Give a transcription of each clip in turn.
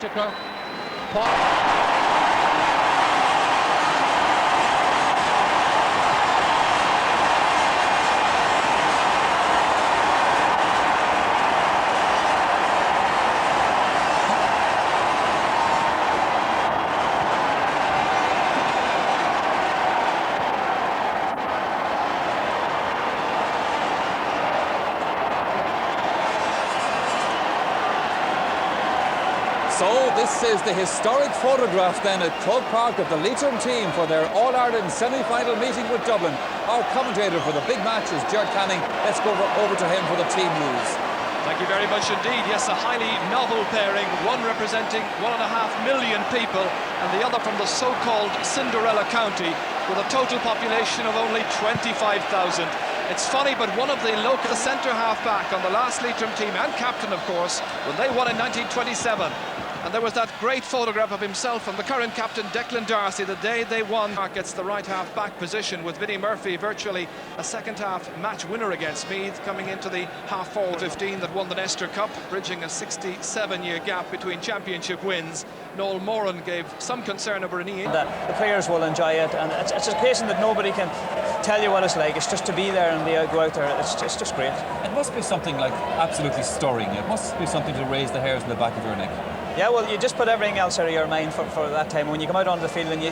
So this is the historic photograph then at Croke Park of the Leitrim team for their All-Ireland semi-final meeting with Dublin. Our commentator for the big match is Ger Canning. Let's go over to him for the team news. Thank you very much indeed. Yes, a highly novel pairing, one representing 1.5 million people and the other from the so-called Cinderella County with a total population of only 25,000. It's funny, but one of the local centre half-back on the last Leitrim team and captain, of course, when they won in 1927. And there was that great photograph of himself and the current captain Declan Darcy the day they won. Gets the right half-back position with Vinnie Murphy virtually a second-half match winner against Meath, coming into the half-forward 15 that won the Nestor Cup, bridging a 67-year gap between championship wins. Noel Moran gave some concern over an Ian. The players will enjoy it, and it's a occasion that nobody can tell you what it's like. It's just to be there and go out there. It's just great. It must be something like absolutely stirring. It must be something to raise the hairs on the back of your neck. Yeah, well, you just put everything else out of your mind for that time. When you come out onto the field, and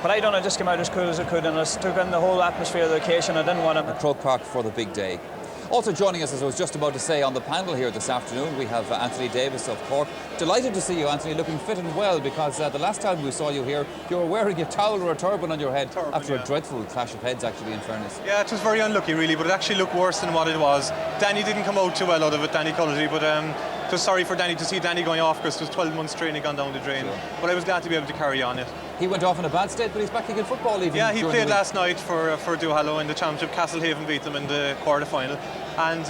what I done, I just came out as cool as I could, and I took in the whole atmosphere of the occasion. I didn't want to. At Croke Park for the big day. Also joining us, as I was just about to say, on the panel here this afternoon, we have Anthony Davis of Cork. Delighted to see you, Anthony, looking fit and well, because the last time we saw you here, you were wearing a towel or a turban on your head after a dreadful clash of heads, actually, in fairness. Yeah, it was very unlucky, really, but it actually looked worse than what it was. Danny didn't come out too well out of it, Danny Cullity, but it was sorry for Danny to see Danny going off, because it was 12 months training gone down the drain. Sure. But I was glad to be able to carry on it. He went off in a bad state, but he's back again football even. Yeah, he played last night for Duhallow in the championship. Castlehaven beat them in the quarter-final. And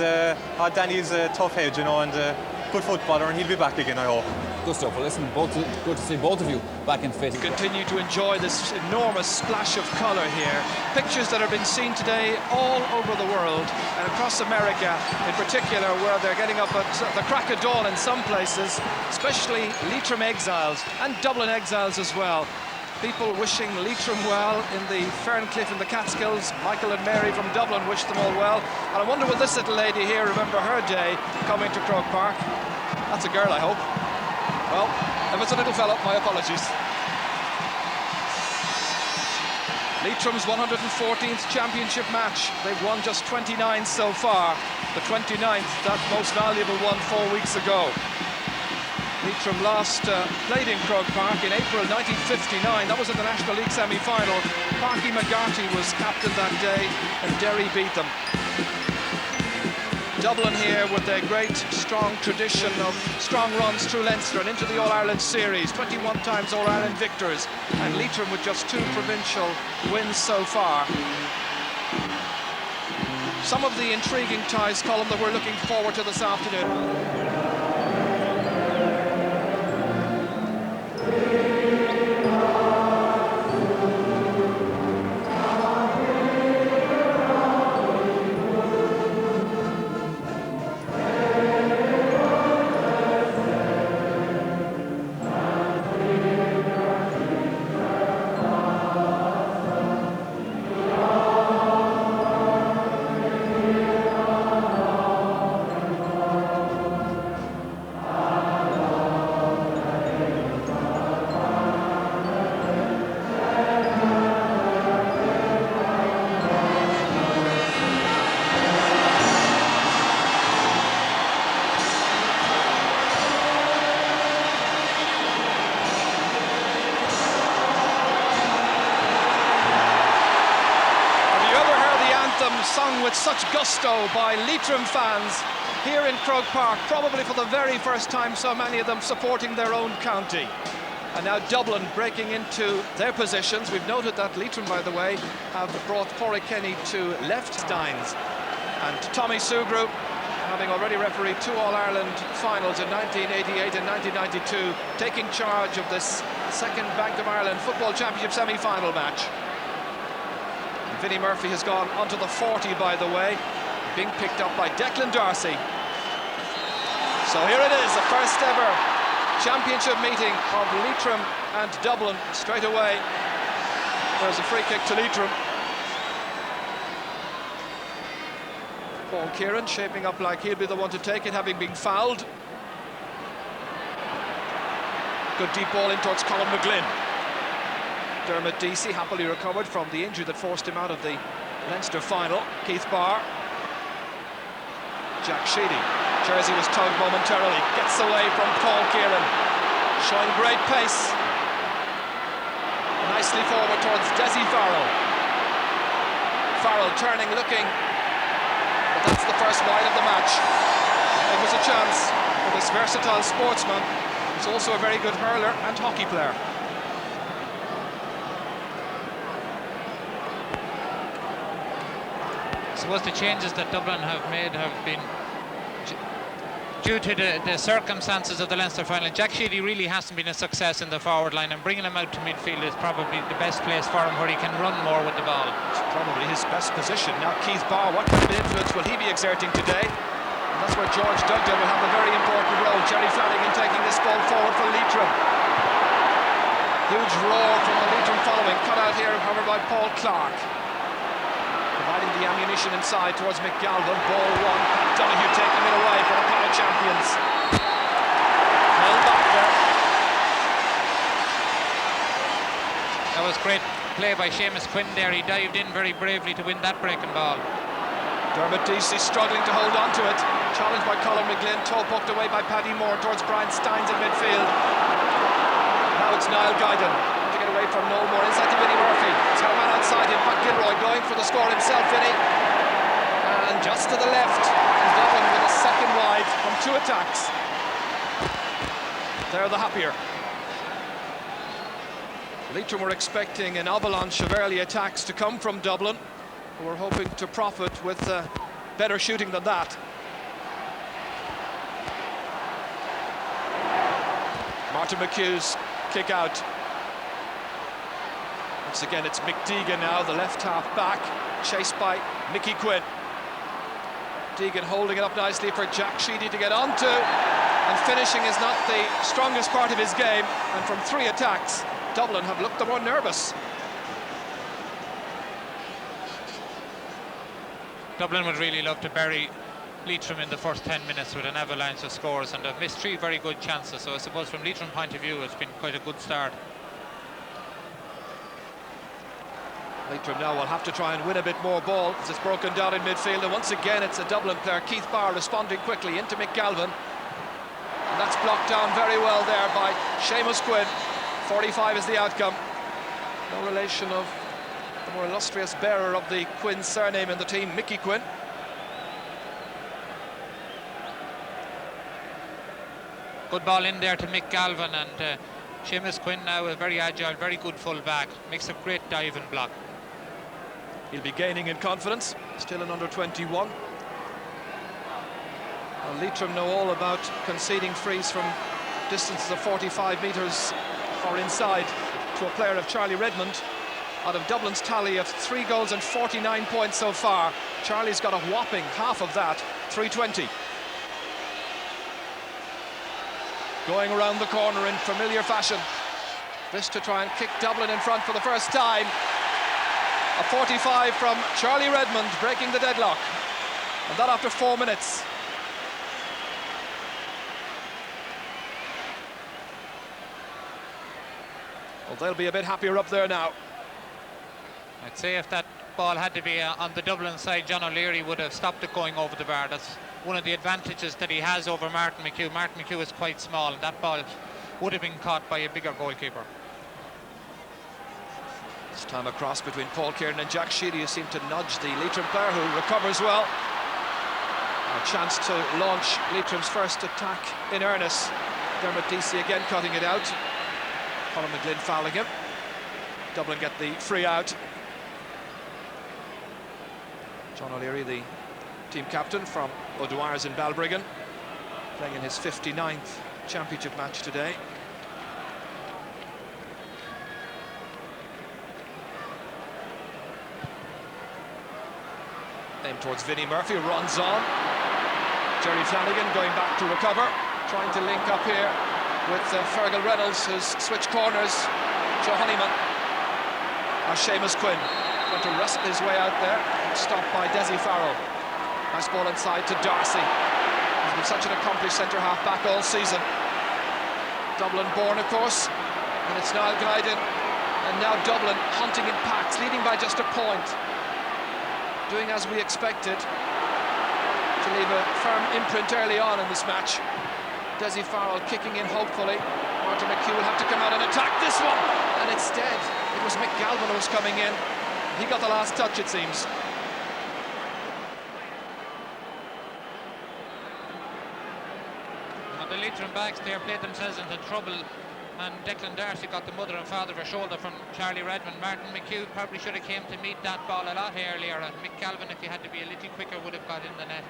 Danny's a tough head, you know, and good footballer, and he'll be back again, I hope. Good stuff. Well, listen, good to see both of you back in fit. Continue to enjoy this enormous splash of colour here. Pictures that have been seen today all over the world, and across America in particular, where they're getting up at the crack of dawn in some places, especially Leitrim exiles and Dublin exiles as well. People wishing Leitrim well in the Ferncliff in the Catskills. Michael and Mary from Dublin wish them all well. And I wonder, will this little lady here remember her day coming to Croke Park? That's a girl, I hope. Well, if it's a little fella, my apologies. Leitrim's 114th championship match. They've won just 29 so far. The 29th, that most valuable one 4 weeks ago. Leitrim last played in Croke Park in April 1959. That was in the National League semi-final. Páirc McGarty was captain that day, and Derry beat them. Dublin here with their great, strong tradition of strong runs through Leinster and into the All-Ireland series. 21 times All-Ireland victors, and Leitrim with just 2 provincial wins so far. Some of the intriguing ties, Colin, that we're looking forward to this afternoon. Sung with such gusto by Leitrim fans here in Croke Park, probably for the very first time, so many of them supporting their own county. And now Dublin breaking into their positions. We've noted that Leitrim, by the way, have brought Pádraig Kenny to left Steins. And Tommy Sugru, having already refereed 2 All-Ireland finals in 1988 and 1992, taking charge of this second Bank of Ireland Football Championship semi-final match. Vinnie Murphy has gone onto the 40, by the way, being picked up by Declan Darcy. So here it is, the first ever championship meeting of Leitrim and Dublin straight away. There's a free kick to Leitrim. Paul Kieran shaping up like he'll be the one to take it, having been fouled. Good deep ball in towards Colin McGlynn. Dermot Deasy happily recovered from the injury that forced him out of the Leinster final. Keith Barr. Jack Sheedy. Jersey was tugged momentarily. Gets away from Paul Kieran. Showing great pace. Nicely forward towards Desi Farrell. Farrell turning, looking. But that's the first wide of the match. It was a chance for this versatile sportsman. He's also a very good hurler and hockey player. I suppose the changes that Dublin have made have been due to the circumstances of the Leinster final. Jack Sheedy really hasn't been a success in the forward line, and bringing him out to midfield is probably the best place for him, where he can run more with the ball. It's probably his best position. Now Keith Barr, what kind of influence will he be exerting today? And that's where George Dugdale will have a very important role. Jerry Flanagan taking this ball forward for Leitrim. Huge roar from the Leitrim following, cut out here however by Paul Clark. Providing the ammunition inside towards McGalvin. Ball one. Donoghue taking it away for the Para champions. Held back there. That was great play by Seamus Quinn there. He dived in very bravely to win that breaking ball. Dermot Deasy struggling to hold on to it. Challenged by Colin McGlynn. Toe poked away by Paddy Moore towards Brian Steins in midfield. Now it's Niall Guyton. To get away from Noel Moore. Inside to Vinnie Murphy. He's got a man outside him. Pat Gilroy going for the score himself, Vinnie. And just to the left. And Dublin with a second wide from 2 attacks. They're the happier. Leitrim were expecting an avalanche of early attacks to come from Dublin. We're hoping to profit with better shooting than that. Martin McHugh's kick out. Once again, it's McDeegan now, the left half back, chased by Mickey Quinn. Deegan holding it up nicely for Jack Sheedy to get onto, and finishing is not the strongest part of his game, and from 3 attacks, Dublin have looked the more nervous. Dublin would really love to bury Leitrim in the first 10 minutes with an avalanche of scores, and they've missed 3 very good chances, so I suppose from Leitrim point of view it's been quite a good start. Leitrim now will have to try and win a bit more ball as it's broken down in midfield, and once again it's a Dublin player, Keith Barr, responding quickly into McGalvin, and that's blocked down very well there by Seamus Quinn. 45 is the outcome. No relation of the more illustrious bearer of the Quinn surname in the team, Mickey Quinn. Good ball in there to Mick Galvin, and Seamus Quinn now a very agile, very good full back, makes a great dive and block. He'll be gaining in confidence, still in under 21. Well, Leitrim know all about conceding frees from distances of 45 metres or inside to a player of Charlie Redmond. Out of Dublin's tally of 3 goals and 49 points so far, Charlie's got a whopping half of that, 320. Going around the corner in familiar fashion. This to try and kick Dublin in front for the first time. A 45 from Charlie Redmond, breaking the deadlock. And that after 4 minutes. Well, they'll be a bit happier up there now. I'd say if that ball had to be on the Dublin side, John O'Leary would have stopped it going over the bar. That's one of the advantages that he has over Martin McHugh. Martin McHugh is quite small, and that ball would have been caught by a bigger goalkeeper. This time across between Paul Kieran and Jack Sheedy, who seem to nudge the Leitrim player, who recovers well. A chance to launch Leitrim's first attack in earnest. Dermot Deasy again cutting it out. Colin McGlynn fouling him. Dublin get the free out. John O'Leary, the team captain from O'Dwyer's in Balbriggan, playing in his 59th championship match today. Aimed towards Vinnie Murphy, runs on. Jerry Flanagan going back to recover, trying to link up here with Fergal Reynolds, who's switched corners. Joe Honeyman, or Seamus Quinn, trying to wrestle his way out there, stopped by Desi Farrell. Nice ball inside to Darcy. He's been such an accomplished centre-half back all season. Dublin born, of course, and it's Niall Guyden, and now Dublin hunting in packs, leading by just a point. Doing as we expected, to leave a firm imprint early on in this match. Desi Farrell kicking in hopefully. Martin McHugh will have to come out and attack this one, and instead it was Mick Galvin who was coming in. He got the last touch, it seems. The Leitrim backs there played themselves into trouble, and Declan Darcy got the mother and father of a shoulder from Charlie Redmond. Martin McHugh probably should have came to meet that ball a lot earlier, and Mick Galvin, if he had to be a little quicker, would have got in the net.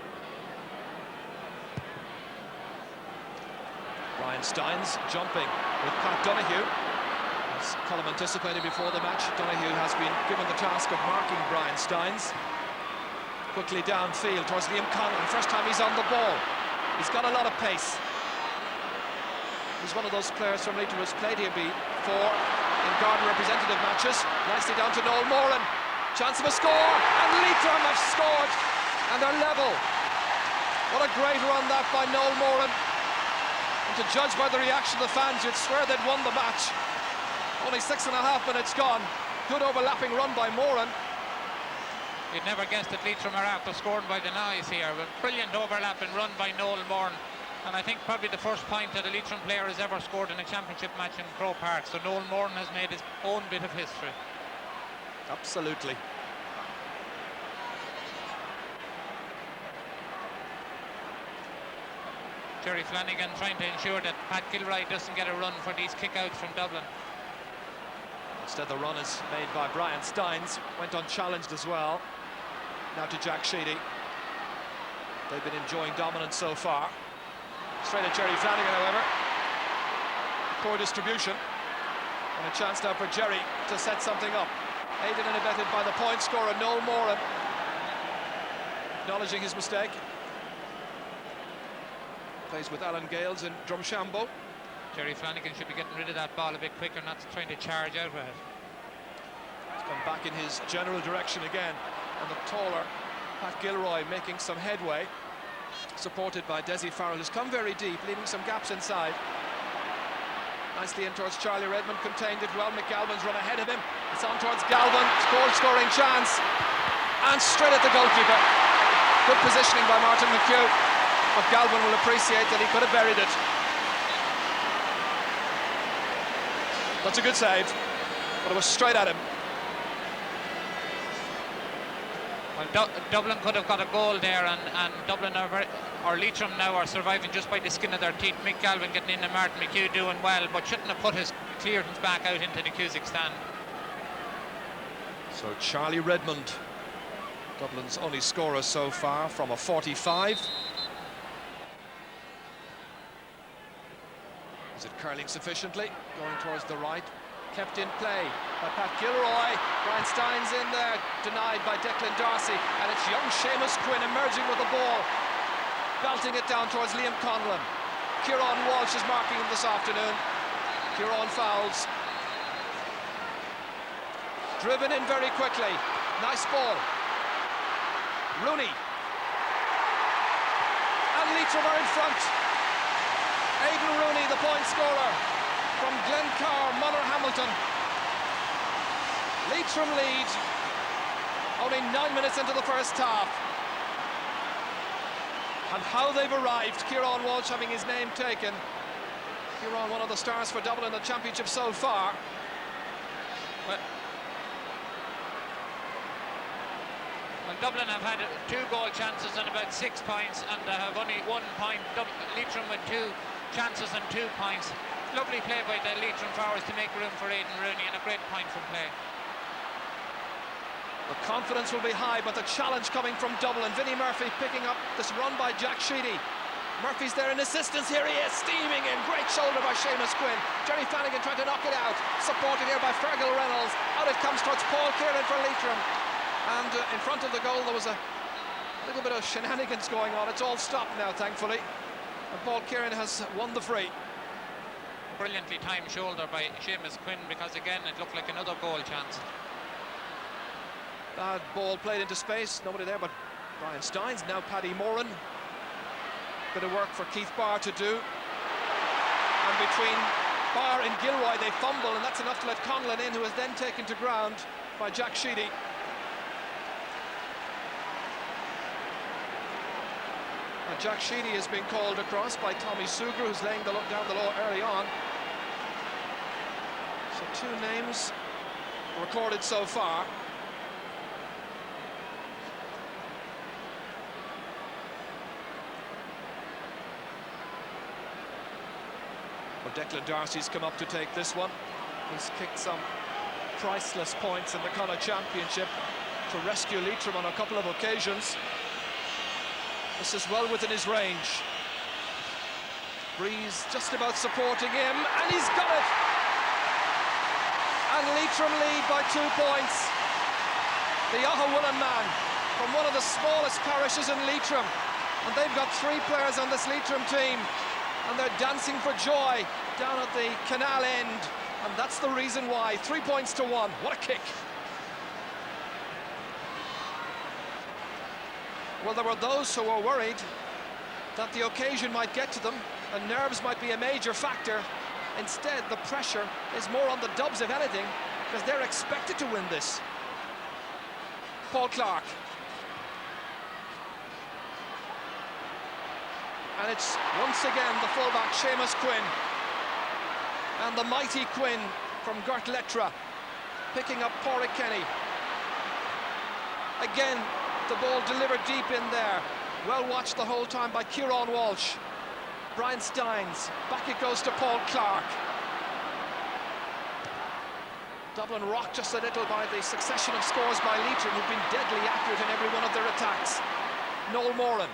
Brian Steins jumping with Pat Donoghue. As Colm anticipated before the match, Donoghue has been given the task of marking Brian Steins. Quickly downfield towards Liam Conlon. First time he's on the ball. He's got a lot of pace. He's one of those players from Leitrim who's played here before in Garden representative matches. Nicely down to Noel Moran. Chance of a score, and Leitrim have scored, and they're level. What a great run that by Noel Moran. And to judge by the reaction of the fans, you'd swear they'd won the match. Only 6.5 minutes gone. Good overlapping run by Moran. You'd never guess that Leitrim are after scoring by the noise here, but brilliant overlapping run by Noel Moran. And I think probably the first point that a Leitrim player has ever scored in a championship match in Croke Park. So Noel Moran has made his own bit of history. Absolutely. Jerry Flanagan trying to ensure that Pat Gilroy doesn't get a run for these kickouts from Dublin. Instead, the run is made by Brian Steins. Went unchallenged as well. Now to Jack Sheedy. They've been enjoying dominance so far. Straight at Jerry Flanagan, however. Poor distribution. And a chance now for Jerry to set something up. Aided and abetted by the point scorer, Noel Moran. Acknowledging his mistake. Plays with Alan Gales in Drumshambo. Jerry Flanagan should be getting rid of that ball a bit quicker, not trying to charge out with it. He's gone back in his general direction again. And the taller Pat Gilroy making some headway. Supported by Desi Farrell, who's come very deep, leaving some gaps inside. Nicely in towards Charlie Redmond, contained it well. McGalvin's run ahead of him. It's on towards Galvin, scoring chance. And straight at the goalkeeper. Good positioning by Martin McHugh. But Galvin will appreciate that he could have buried it. That's a good save, but it was straight at him. Well, Dublin could have got a goal there, and Dublin or Leitrim now are surviving just by the skin of their teeth. Mick Galvin getting in and Martin McHugh doing well, but shouldn't have put his clearance back out into the Cusack stand. So Charlie Redmond, Dublin's only scorer so far from a 45. Is it curling sufficiently? Going towards the right. Kept in play by Pat Gilroy. Brian Steins in there, denied by Declan Darcy, and it's young Seamus Quinn emerging with the ball, belting it down towards Liam Conlon. Kieran Walsh is marking him this afternoon. Kieran fouls. Driven in very quickly. Nice ball. Rooney. And Leitrim are in front. Aidan Rooney, the point scorer from Glencar, Mother Hamilton. Leitrim lead, only 9 minutes into the first half. And how they've arrived, Kieran Walsh having his name taken. Kieran, one of the stars for Dublin in the championship so far. Well, Dublin have had 2 goal chances and about 6 points, and they have only 1 point. Leitrim with 2 chances and 2 points. Lovely play by the Leitrim forwards to make room for Aidan Rooney, and a great point from play. The confidence will be high, but the challenge coming from Dublin. Vinnie Murphy picking up this run by Jack Sheedy. Murphy's there in assistance. Here he is, steaming in. Great shoulder by Seamus Quinn. Jerry Flanagan trying to knock it out. Supported here by Fergal Reynolds. Out it comes towards Paul Kieran for Leitrim. And in front of the goal there was a little bit of shenanigans going on. It's all stopped now, thankfully. And Paul Kieran has won the free. brilliantly timed shoulder by Seamus Quinn, because again it looked like another goal chance. Bad ball played into space, nobody there but Brian Steins. Now Paddy Moran. Bit of work for Keith Barr to do. And between Barr and Gilroy they fumble, and that's enough to let Conlon in, who is then taken to ground by Jack Sheedy. And Jack Sheedy has been called across by Tommy Suger, who's laying down the law early on. So 2 names recorded so far. Well, Declan Darcy's come up to take this one. He's kicked some priceless points in the Connacht Championship to rescue Leitrim on a couple of occasions. This is well within his range. Breeze just about supporting him, and he's got it! And Leitrim lead by 2 points. The Ahawullen man from one of the smallest parishes in Leitrim. And they've got 3 players on this Leitrim team. And they're dancing for joy down at the canal end. And that's the reason why. 3 points to 1. What a kick. Well, there were those who were worried that the occasion might get to them and nerves might be a major factor. Instead, the pressure is more on the Dubs, if anything, because they're expected to win this. Paul Clark. And it's once again the fullback, Seamus Quinn. And the mighty Quinn from Gert Lettra picking up Pádraig Kenny. Again, the ball delivered deep in there. Well watched the whole time by Kieran Walsh. Brian Steins. Back it goes to Paul Clark. Dublin rocked just a little by the succession of scores by Leitrim, who've been deadly accurate in every one of their attacks. Noel Moran.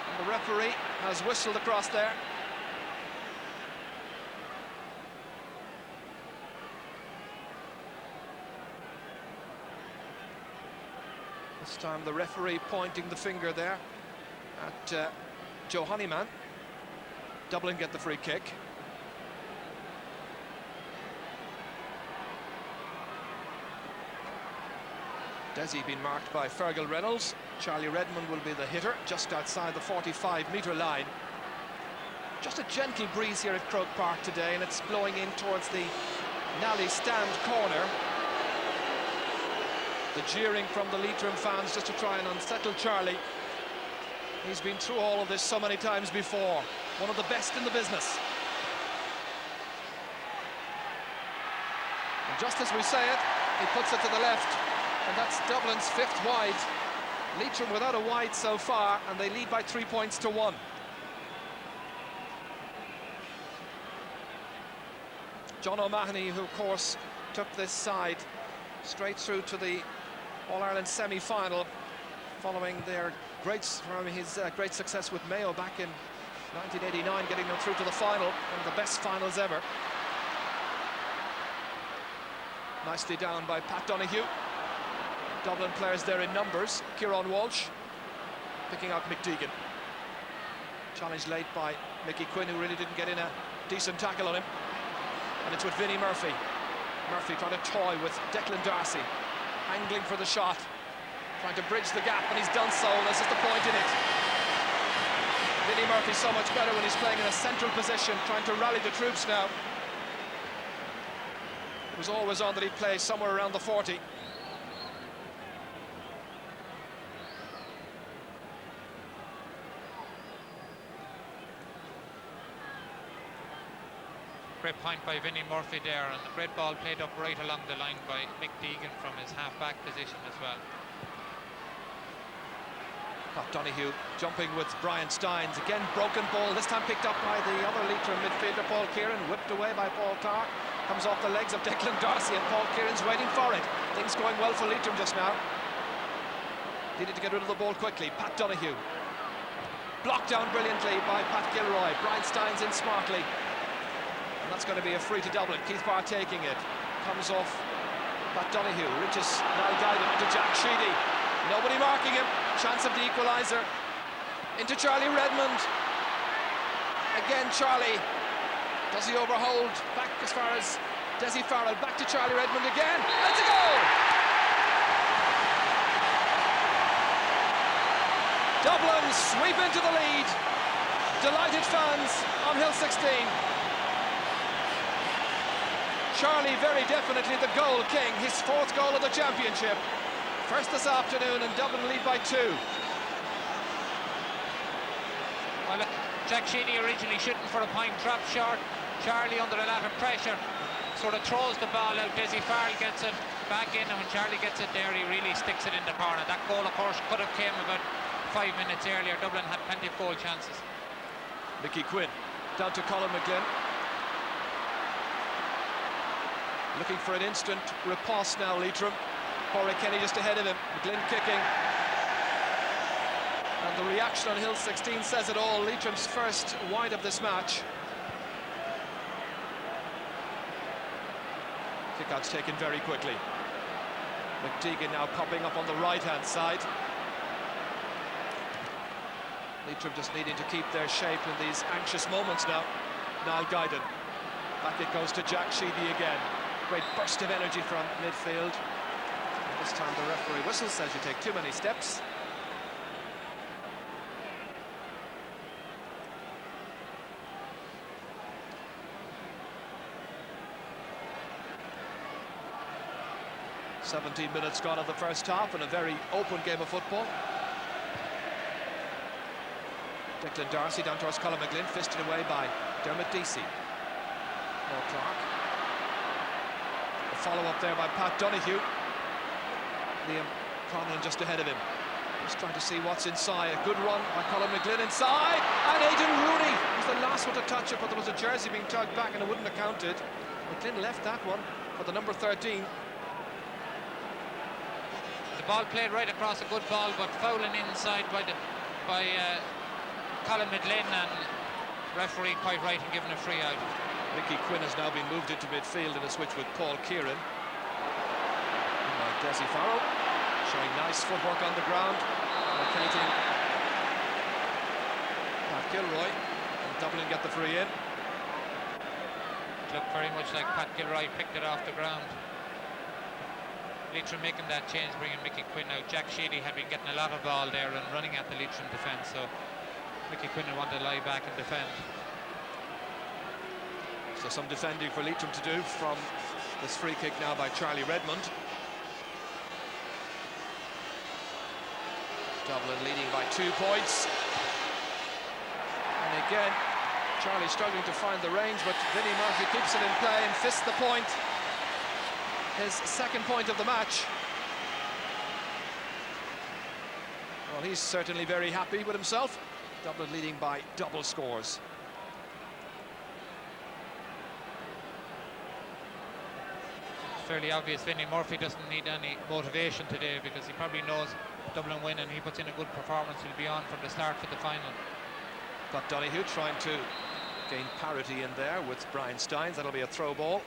And the referee has whistled across there. This time the referee pointing the finger there at Joe Honeyman. Dublin get the free kick. Desi being marked by Fergal Reynolds. Charlie Redmond will be the hitter just outside the 45-metre line. Just a gentle breeze here at Croke Park today, and it's blowing in towards the Nally stand corner. The jeering from the Leitrim fans just to try and unsettle Charlie. He's been through all of this so many times before. One of the best in the business. And just as we say it, he puts it to the left. And that's Dublin's 5th wide. Leitrim without a wide so far, and they lead by 3 points to 1. John O'Mahony, who of course took this side straight through to the All-Ireland semi-final, following his great success with Mayo back in 1989, getting them through to the final, one of the best finals ever. Nicely down by Pat Donoghue. Dublin players there in numbers. Kieran Walsh picking out Mick Deegan. Challenged late by Mickey Quinn, who really didn't get in a decent tackle on him. And it's with Vinnie Murphy. Murphy trying to toy with Declan Darcy, angling for the shot, trying to bridge the gap, and he's done so. This is the point in it. Vinnie Murphy's so much better when he's playing in a central position, trying to rally the troops now. It was always on that he'd play somewhere around the 40. Great point by Vinnie Murphy there, and a great ball played up right along the line by Mick Deegan from his half-back position as well. Pat Donoghue jumping with Brian Steins. Again, broken ball, this time picked up by the other Leitrim midfielder, Paul Kieran, whipped away by Paul Clark. Comes off the legs of Declan Darcy, and Paul Kieran's waiting for it. Things going well for Leitrim just now. Needed to get rid of the ball quickly. Pat Donoghue. Blocked down brilliantly by Pat Gilroy. Brian Steins in smartly. And that's going to be a free to Dublin. Keith Barr taking it. Comes off Pat Donoghue. Reaches now guided into Jack Sheedy. Nobody marking him. Chance of the equaliser. Into Charlie Redmond. Again, Charlie. Does he overhold? Back as far as Desi Farrell. Back to Charlie Redmond again. And it's a goal! Dublin sweep into the lead. Delighted fans on Hill 16. Charlie very definitely the goal king. His 4th goal of the championship. First this afternoon, and Dublin lead by 2. Well, Jack Sheedy originally shooting for a point, drop short. Charlie under a lot of pressure sort of throws the ball out. Desi Farrell gets it back in, and when Charlie gets it there, he really sticks it in the corner. That goal, of course, could have came about 5 minutes earlier. Dublin had plenty of goal chances. Mickey Quinn down to Colin McGlynn. Looking for an instant riposte now, Leitrim. Corey Kenny just ahead of him. McGlynn kicking. And the reaction on Hill 16 says it all. Leitrim's first wide of this match. Kick-out's taken very quickly. McTeagan now popping up on the right-hand side. Leitrim just needing to keep their shape in these anxious moments now. Niall Guyden. Back it goes to Jack Sheedy again. Great burst of energy from midfield. And this time the referee whistles, says you take too many steps. "17 minutes gone of the first half, and a very open game of football." Declan Darcy down towards Colin McGlynn, fisted away by Dermot Deasy. More Clark. A follow-up there by Pat Donoghue. Liam Conlon just ahead of him. Just trying to see what's inside. A good run by Colin McGlynn inside. And Aidan Rooney was the last one to touch it, but there was a jersey being tugged back and it wouldn't have counted. McGlynn left that one for the number 13. The ball played right across, a good ball, but fouling inside by Colin McGlynn, and referee quite right in giving a free out. Mickey Quinn has now been moved into midfield in a switch with Paul Kieran. Desi Farrell showing nice footwork on the ground, locating Pat Gilroy, and Dublin get the free in. It looked very much like Pat Gilroy picked it off the ground. Leitrim making that change, bringing Mickey Quinn out. Jack Sheedy had been getting a lot of ball there and running at the Leitrim defence, so Mickey Quinn will want to lie back and defend. So some defending for Leitrim to do from this free kick now by Charlie Redmond. Dublin leading by 2 points. And again, Charlie struggling to find the range, but Vinnie Murphy keeps it in play and fists the point. His second point of the match. Well, he's certainly very happy with himself. Dublin leading by double scores. It's fairly obvious Vinnie Murphy doesn't need any motivation today, because he probably knows Dublin win, and he puts in a good performance, he'll be on from the start for the final. Got Donoghue trying to gain parity in there with Brian Steins. That'll be a throw ball.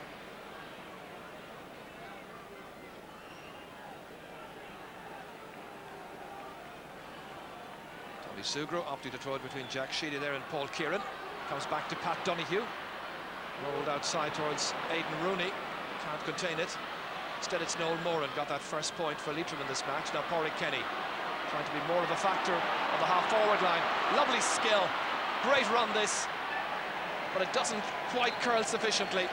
Sugro opting to throw it between Jack Sheedy there and Paul Kieran. Comes back to Pat Donoghue. Rolled outside towards Aidan Rooney. Can't contain it. Instead it's Noel Moran got that first point for Leitrim in this match. Now Corey Kenny trying to be more of a factor on the half-forward line. Lovely skill. Great run this. But it doesn't quite curl sufficiently.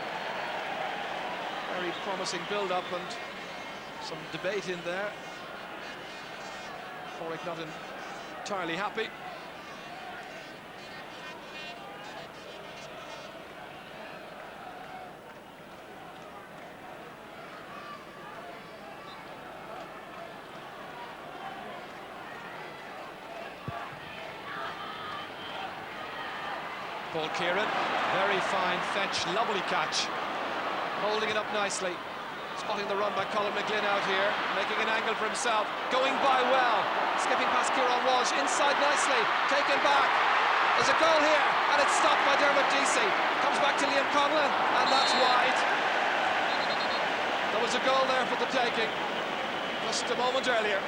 Very promising build-up and some debate in there. Corey not entirely happy. Paul Kieran, very fine fetch, lovely catch, holding it up nicely. Spotting the run by Colin McGlynn out here, making an angle for himself, going by well, skipping past Kieran Walsh, inside nicely, taken back. There's a goal here, and it's stopped by Dermot Deasy. Comes back to Liam Conlon, and that's wide. There was a goal there for the taking, just a moment earlier.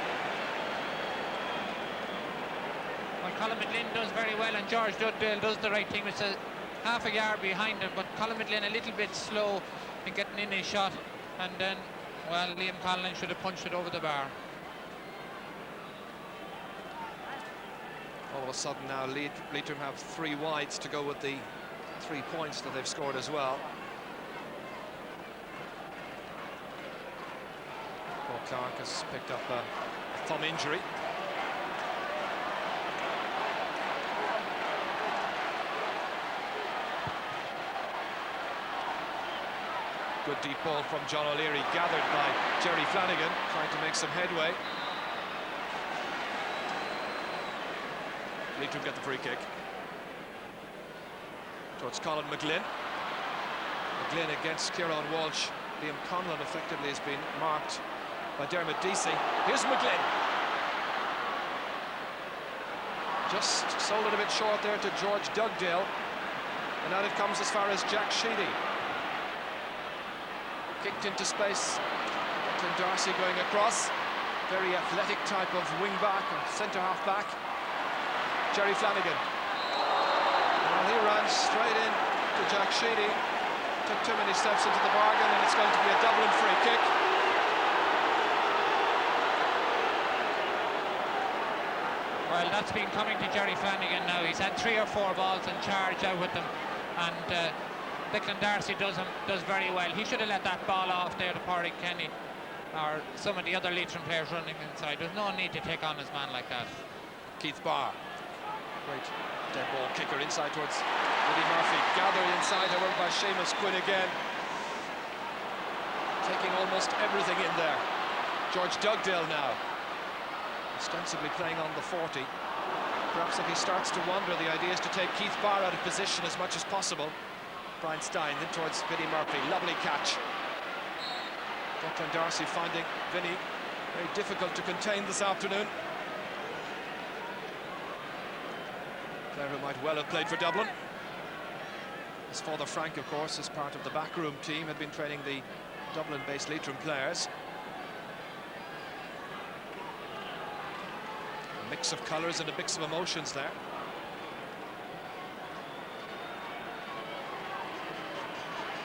Well, Colin McGlynn does very well, and George Dugdale does the right thing. It's a half a yard behind him, but Colin McGlynn a little bit slow in getting in his shot, and then, well, Liam Conlon should have punched it over the bar. All of a sudden now Leitrim have 3 wides to go with the 3 points that they've scored as well. Paul Clark has picked up a thumb injury. Good deep ball from John O'Leary, gathered by Jerry Flanagan, trying to make some headway. Leitrim get the free kick. Towards Colin McGlynn. McGlynn against Kieran Walsh. Liam Conlon effectively has been marked by Dermot Deasy. Here's McGlynn. Just sold it a bit short there to George Dugdale. And now it comes as far as Jack Sheedy. Kicked into space. Declan Darcy going across. Very athletic type of wing back and centre half back. Jerry Flanagan. Well, he ran straight in to Jack Sheedy. Took too many steps into the bargain, and it's going to be a Dublin free kick. Well, that's been coming to Jerry Flanagan now. He's had 3 or 4 balls and charged out with them, and Declan Darcy does very well. He should have let that ball off there to Pádraig Kenny or some of the other Leitrim players running inside. There's no need to take on his man like that. Keith Barr. Great dead ball kicker inside towards Eddie Murphy. Gathered inside, however, by Seamus Quinn again. Taking almost everything in there. George Dugdale now. Ostensibly playing on the 40. Perhaps if he starts to wander, the idea is to take Keith Barr out of position as much as possible. Brian Stein then towards Vinnie Murphy. Lovely catch. Declan Darcy finding Vinnie very difficult to contain this afternoon. Player who might well have played for Dublin. His father Frank, of course, is part of the backroom team, had been training the Dublin-based Leitrim players. A mix of colours and a mix of emotions there.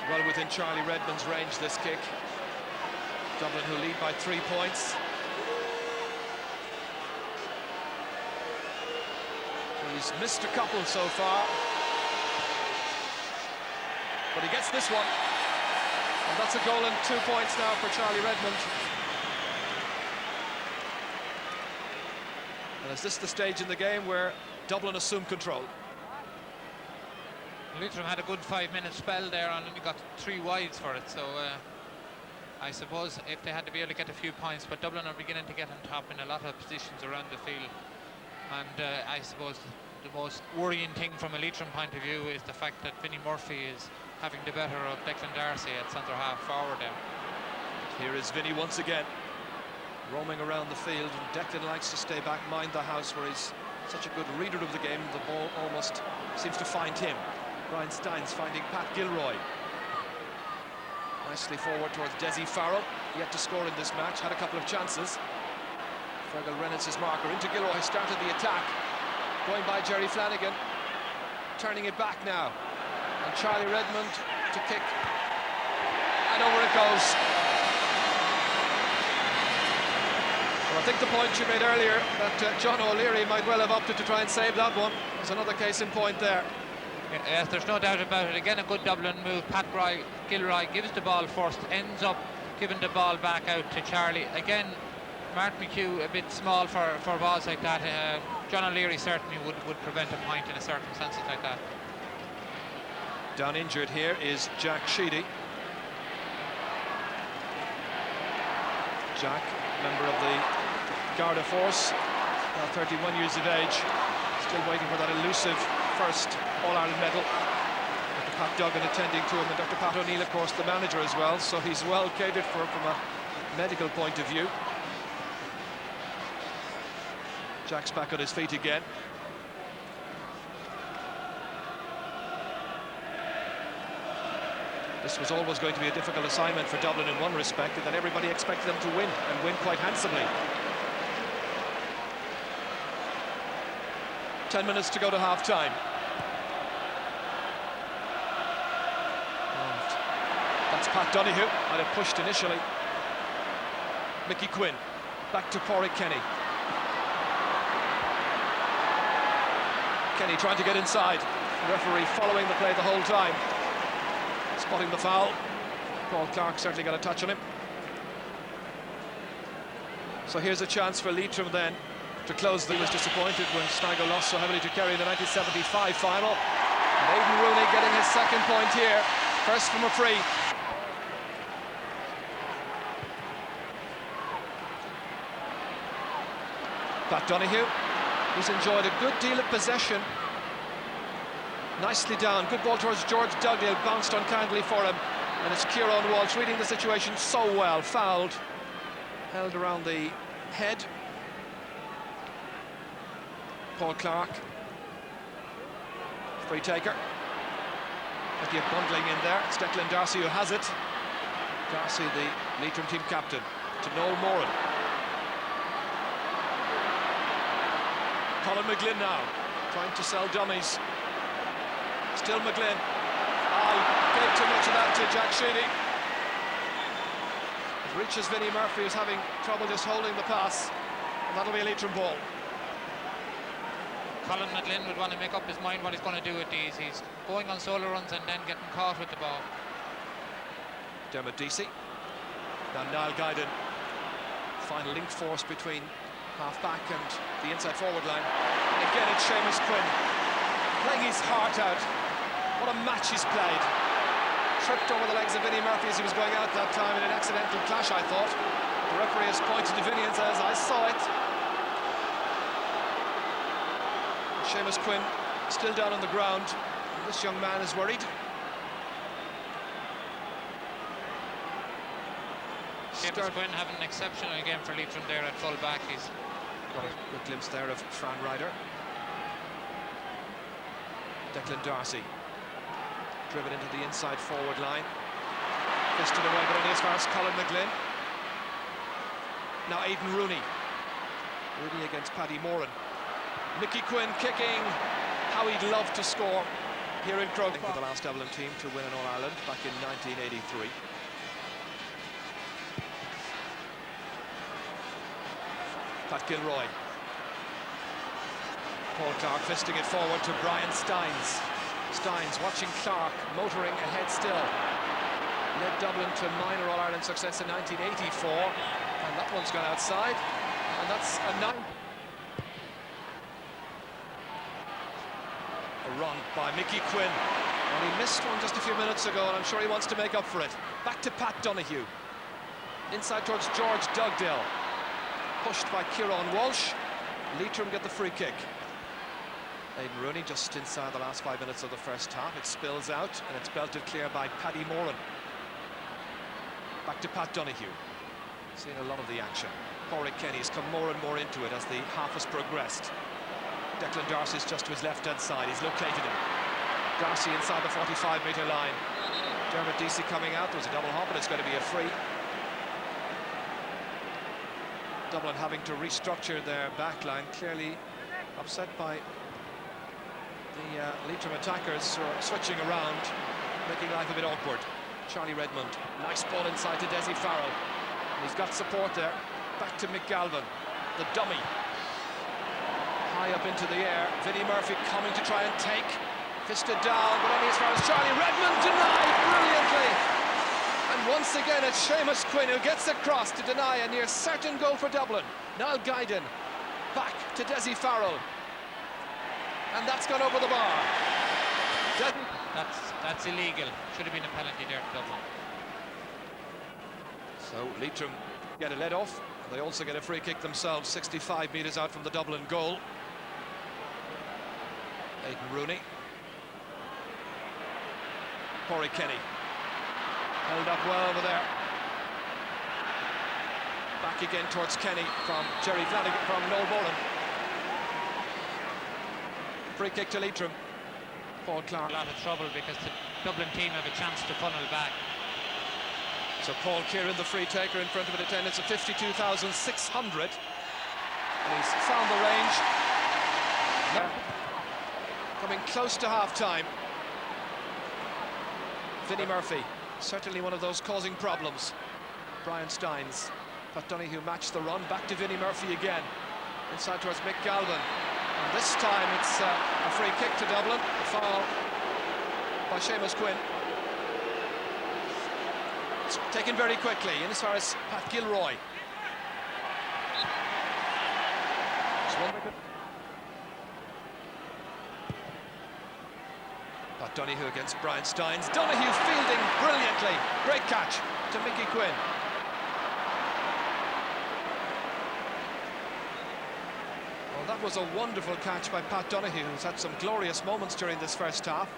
Well within Charlie Redmond's range, this kick. Dublin who lead by 3 points. He's missed a couple so far, but he gets this one, and that's a goal and 2 points now for Charlie Redmond. And is this the stage in the game where Dublin assume control? Leitrim had a good 5-minute spell there and only got 3 wides for it, so I suppose if they had to be able to get a few points, but Dublin are beginning to get on top in a lot of positions around the field. And I suppose the most worrying thing from a Leitrim point of view is the fact that Vinnie Murphy is having the better of Declan Darcy at centre half forward there. Here is Vinnie once again, roaming around the field, and Declan likes to stay back, mind the house, where he's such a good reader of the game. The ball almost seems to find him. Brian Stein's finding Pat Gilroy. Nicely forward towards Desi Farrell, yet to score in this match, had a couple of chances. Fergal Reynolds' marker into Gilroy, started the attack, going by Jerry Flanagan, turning it back now, and Charlie Redmond to kick, and over it goes. Well, I think the point you made earlier that John O'Leary might well have opted to try and save that one was another case in point there. Yes, there's no doubt about it. Again, a good Dublin move. Pat Gilroy gives the ball first, ends up giving the ball back out to Charlie. Again, Mark McHugh a bit small for balls like that. John O'Leary certainly would prevent a point in a circumstances like that. Down injured here is Jack Sheedy. Jack, member of the Garda Force, now 31 years of age, still waiting for that elusive first All-Ireland medal. Dr. Pat Duggan attending to him, and Dr. Pat O'Neill, of course, the manager as well, so he's well catered for from a medical point of view. Jack's back on his feet again. This was always going to be a difficult assignment for Dublin in one respect, in that everybody expected them to win, and win quite handsomely. 10 minutes to go to half-time. That's Pat Donoghue, might have pushed initially. Mickey Quinn, back to Pádraig Kenny. Kenny trying to get inside. The referee following the play the whole time. Spotting the foul. Paul Clark certainly got a touch on him. So here's a chance for Leitrim then to close. He was disappointed when Sligo lost so heavily to Kerry in the 1975 final. And Aidan Rooney getting his second point here. First from a free. Pat Donoghue, who's enjoyed a good deal of possession. Nicely down, good ball towards George Dugdale, bounced unkindly for him. And it's Kieran Walsh reading the situation so well, fouled. Held around the head. Paul Clark. Free taker. Plenty of bundling in there. It's Declan Darcy who has it. Darcy, the Leitrim team captain, to Noel Moran. Colin McGlynn now, trying to sell dummies. Still McGlynn. Gave too much of that to Jack Sheedy. It reaches Vinnie Murphy, who's having trouble just holding the pass. And that'll be a Leitrim ball. Colin McGlynn would want to make up his mind what he's going to do with these. He's going on solo runs and then getting caught with the ball. Dermot Deasy. Now Niall Guyden. Final link force between half-back and the inside forward line. And again it's Seamus Quinn. Playing his heart out. What a match he's played. Tripped over the legs of Vinnie Murphy as he was going out that time in an accidental clash, I thought. The referee has pointed to Vinnie and says, I saw it. Seamus Quinn still down on the ground. This young man is worried. Seamus Quinn having an exceptional game for Leitrim there at full back. He's got a good glimpse there of Fran Ryder. Declan Darcy driven into the inside forward line, fisted away but only as far as Colin McGlynn. Now Aidan Rooney against Paddy Moran. Mickey Quinn kicking. How he'd love to score here in Croke for the last Dublin team to win an All-Ireland back in 1983. Pat Gilroy. Paul Clark fisting it forward to Brian Steins. Steins watching Clark, motoring ahead still. Led Dublin to minor All-Ireland success in 1984. And that one's gone outside. And that's a 9. A run by Mickey Quinn. And he missed one just a few minutes ago, and I'm sure he wants to make up for it. Back to Pat Donoghue. Inside towards George Dugdale. Pushed by Kieran Walsh. Leitrim get the free kick. Aidan Rooney just inside the last 5 minutes of the first half. It spills out and it's belted clear by Paddy Moran. Back to Pat Donoghue. Seeing a lot of the action. Pádraig Kenny's come more and more into it as the half has progressed. Declan Darcy's just to his left-hand side. He's located him. Darcy inside the 45-metre line. Dermot Deasy coming out. There was a double hop, but it's going to be a free. Dublin having to restructure their backline, clearly upset by the Leitrim attackers who are switching around, making life a bit awkward. Charlie Redmond, nice ball inside to Desi Farrell. And he's got support there. Back to McGalvin, the dummy. High up into the air, Vinnie Murphy coming to try and take. Fisted down, but only as far as Charlie Redmond, denied brilliantly. And once again it's Seamus Quinn who gets across to deny a near certain goal for Dublin. Niall Guyden back to Desi Farrell. And that's gone over the bar. That's illegal. Should have been a penalty there to Dublin. So Leitrim get a let off. They also get a free kick themselves, 65 metres out from the Dublin goal. Aidan Rooney. Pádraig Kenny. Held up well over there. Back again towards Kenny from Jerry Flanagan, from Noel Moran. Free kick to Leitrim. Paul Clark. A lot of trouble because the Dublin team have a chance to funnel back. So Paul Kieran, the free taker, in front of an attendance of 52,600. And he's found the range. coming close to half-time. Vinnie Murphy, certainly one of those causing problems. Brian Steins. Pat Donoghue matched the run, back to Vinnie Murphy again. Inside towards Mick Galvin. And this time it's a free kick to Dublin. A foul by Seamus Quinn. It's taken very quickly in as far as Pat Gilroy. Pat Donoghue against Brian Steins. Donoghue fielding brilliantly. Great catch to Mickey Quinn. Well, that was a wonderful catch by Pat Donoghue, who's had some glorious moments during this first half.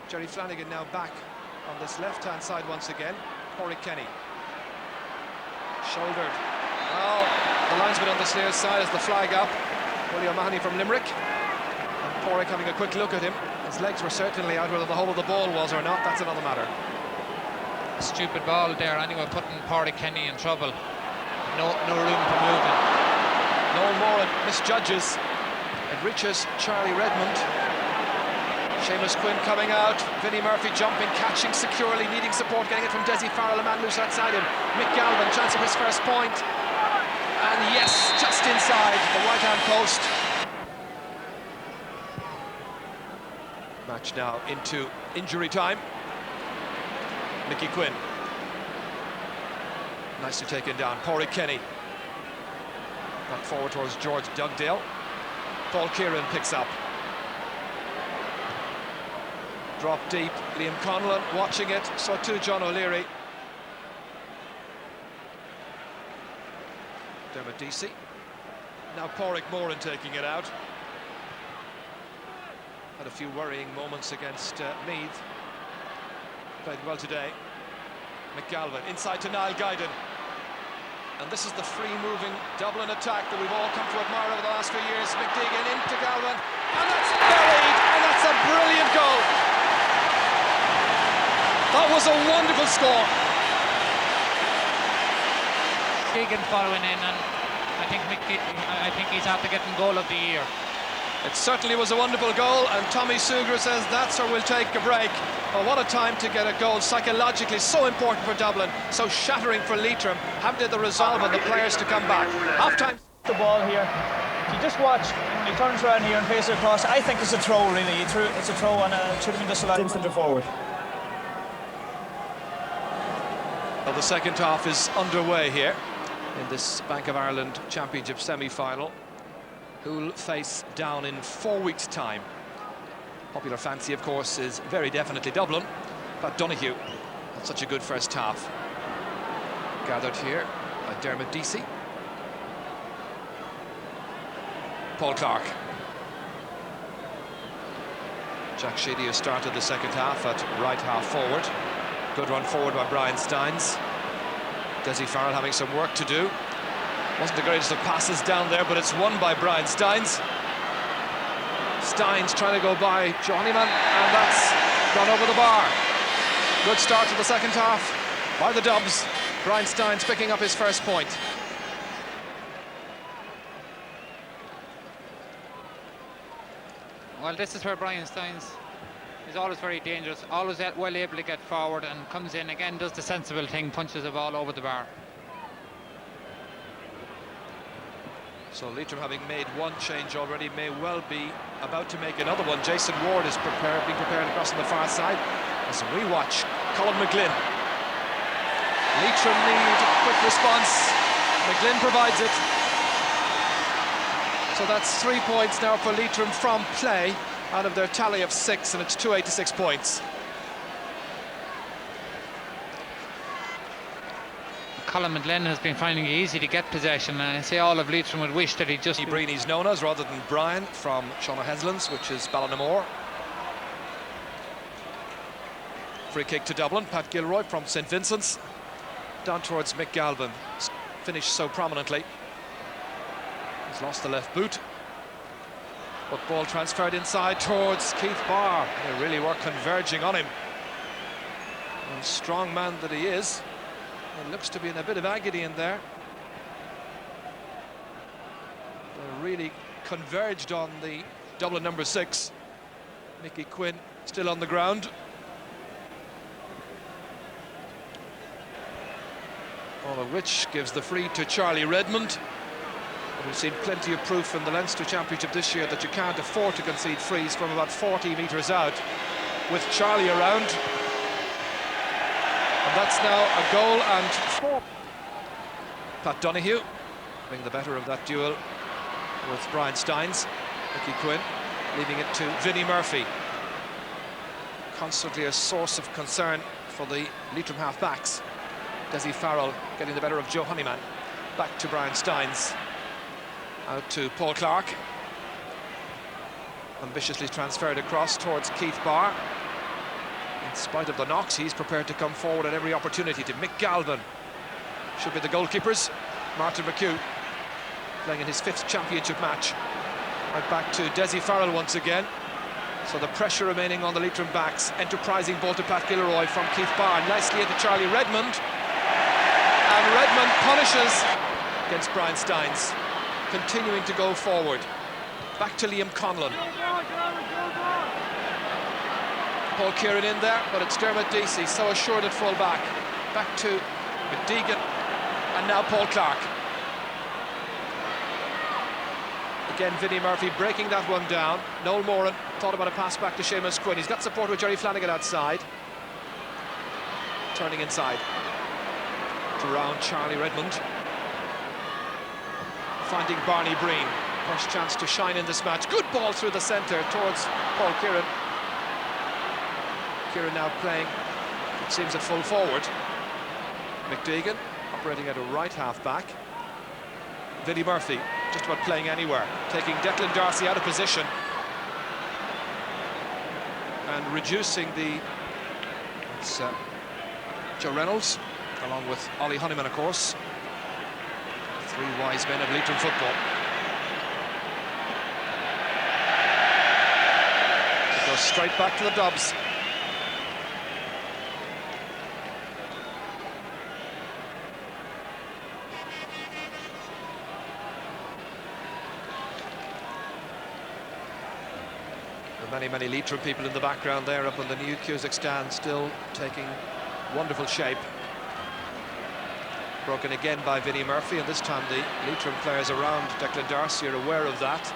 Jerry Flanagan now back on this left-hand side once again. Corey Kenny. Shouldered. Oh, the linesman on the near side has the flag up. William Mahoney from Limerick. And Porrick having a quick look at him. His legs were certainly out. Whether the whole of the ball was or not, that's another matter. A stupid ball there anyway, putting Porrick Kenny in trouble. No room for moving. Noel Moran misjudges. It reaches Charlie Redmond. Seamus Quinn coming out. Vinnie Murphy jumping, catching securely, needing support, getting it from Desi Farrell, a man loose outside him. Mick Galvin, chance of his first point. And yes, just inside the right-hand post. Match now into injury time. Mickey Quinn. Nicely taken down. Porrick Kenny. Back forward towards George Dugdale. Paul Kieran picks up. Drop deep. Liam Conlon watching it. So too John O'Leary. Dermot Deasy. Now Porrick Moran taking it out. Had a few worrying moments against Meath. Played well today. McGalvin inside to Niall Guyden. And this is the free-moving Dublin attack that we've all come to admire over the last few years. McDeegan into Galvin, and that's buried, and that's a brilliant goal. That was a wonderful score. Keegan following in, and I think he's after getting goal of the year. It certainly was a wonderful goal, and Tommy Suger says that's where we'll take a break. Oh, what a time to get a goal, psychologically so important for Dublin, so shattering for Leitrim. Have they the resolve and the players to come back? Half-time. The ball here. If you just watch, when he turns around here and faces it across, I think it's a throw, really. It's a throw, and it should have been disallowed. Centre forward. Well, the second half is underway here in this Bank of Ireland Championship semi-final. Who'll face down in 4 weeks' time. Popular fancy, of course, is very definitely Dublin. But Donoghue had such a good first half. Gathered here by Dermot Deasy. Paul Clark. Jack Sheedy has started the second half at right half forward. Good run forward by Brian Steins. Desi Farrell having some work to do. Wasn't the greatest of passes down there, but it's won by Brian Steins. Steins trying to go by Johnnyman, and that's gone over the bar. Good start to the second half by the Dubs. Brian Steins picking up his first point. Well, this is where Brian Steins is always very dangerous, always well able to get forward, and comes in again, does the sensible thing, punches the ball over the bar. So Leitrim, having made one change already, may well be about to make another one. Jason Ward is being prepared across on the far side. As we watch Colin McGlynn. Leitrim need a quick response. McGlynn provides it. So that's 3 points now for Leitrim from play out of their tally of 6, and it's 286 points. Colin McGlynn has been finding it easy to get possession, and I say all of Leitrim would wish that he just... Breeny's known as, rather than Brian, from Sean O'Heslin's, which is Ballinamore. Free kick to Dublin. Pat Gilroy from St Vincent's. Down towards Mick Galvin. Finished so prominently. He's lost the left boot. But ball transferred inside towards Keith Barr. They really were converging on him. And strong man that he is. It looks to be in a bit of agony in there. They really converged on the Dublin number 6. Mickey Quinn still on the ground. All of which gives the free to Charlie Redmond. But we've seen plenty of proof in the Leinster Championship this year that you can't afford to concede frees from about 40 metres out with Charlie around. And that's now a goal and 4. Pat Donoghue having the better of that duel with Brian Steins. Mickey Quinn leaving it to Vinnie Murphy. Constantly a source of concern for the Leitrim half-backs. Desi Farrell getting the better of Joe Honeyman. Back to Brian Steins. Out to Paul Clark. Ambitiously transferred across towards Keith Barr. In spite of the knocks, he's prepared to come forward at every opportunity to Mick Galvin. Should be the goalkeepers. Martin McHugh playing in his 5th championship match. Right back to Desi Farrell once again. So the pressure remaining on the Leitrim backs. Enterprising ball to Pat Gilroy from Keith Barr. Nicely into Charlie Redmond. And Redmond punishes against Brian Steins. Continuing to go forward. Back to Liam Conlon. Paul Kieran in there, but it's Dermot Deasy, so assured at full back. Back to McDeegan, and now Paul Clark. Again, Vinnie Murphy breaking that one down. Noel Moran thought about a pass back to Seamus Quinn. He's got support with Jerry Flanagan outside. Turning inside. To round Charlie Redmond. Finding Barney Breen. First chance to shine in this match. Good ball through the centre towards Paul Kieran. Kieran now playing, it seems, at full forward. McDeegan operating at a right half-back. Vinnie Murphy just about playing anywhere, taking Declan Darcy out of position and reducing the... It's Joe Reynolds, along with Ollie Honeyman, of course. 3 wise men of Leitrim football. It goes straight back to the Dubs. Many Leitrim people in the background there up on the new Cusack stand, still taking wonderful shape. Broken again by Vinnie Murphy, and this time the Leitrim players around Declan Darcy are aware of that.